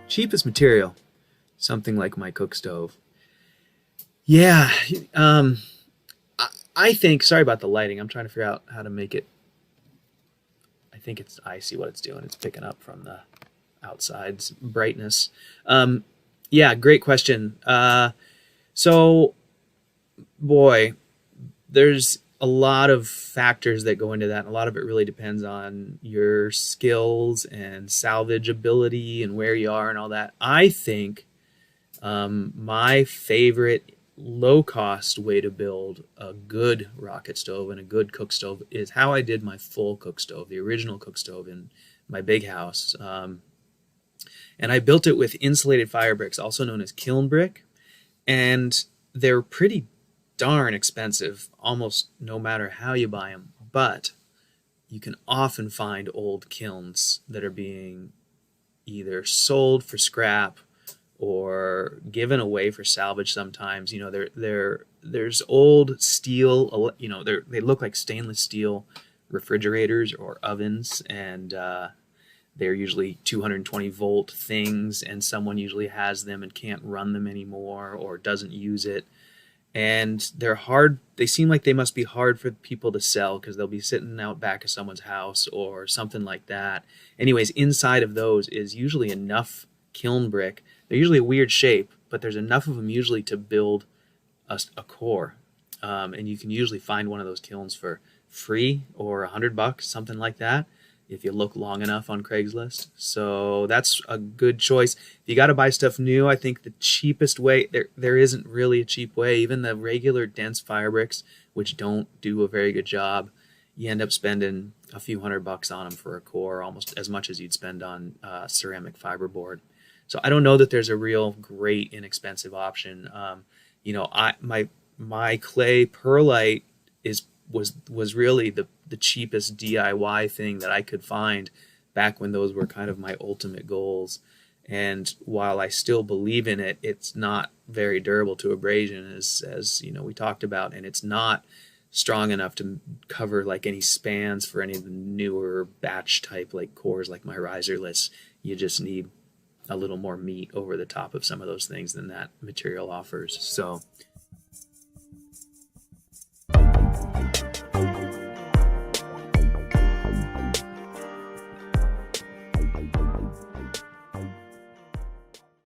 Cheapest material, something like my cook stove. Yeah, I think, sorry about the lighting. I'm trying to figure out how to make it. I see what it's doing. It's picking up from the outside's brightness. Yeah, great question. So, boy, there's a lot of factors that go into that. And a lot of it really depends on your skills and salvage ability and where you are and all that. I think my favorite low cost way to build a good rocket stove and a good cook stove is how I did my full cook stove, the original cook stove in my big house. And I built it with insulated fire bricks, also known as kiln brick. And they're pretty darn expensive, almost no matter how you buy them. But you can often find old kilns that are being either sold for scrap or given away for salvage sometimes. You know, there's old steel, you know, they look like stainless steel refrigerators or ovens, and they're usually 220 volt things, and someone usually has them and can't run them anymore or doesn't use it. And they're hard. They seem like they must be hard for people to sell because they'll be sitting out back of someone's house or something like that. Anyways, inside of those is usually enough kiln brick. They're usually a weird shape, but there's enough of them usually to build a core. And you can usually find one of those kilns for free or $100, something like that, if you look long enough on Craigslist. So that's a good choice. If you got to buy stuff new, I think the cheapest way, there isn't really a cheap way. Even the regular dense fire bricks, which don't do a very good job, you end up spending a few $100 on them for a core, almost as much as you'd spend on ceramic fiberboard. So I don't know that there's a real great inexpensive option. You know, my clay perlite was really the cheapest DIY thing that I could find back when those were kind of my ultimate goals. And while I still believe in it, it's not very durable to abrasion, as you know we talked about, and it's not strong enough to cover like any spans for any of the newer batch type like cores like my riserless. You just need a little more meat over the top of some of those things than that material offers. So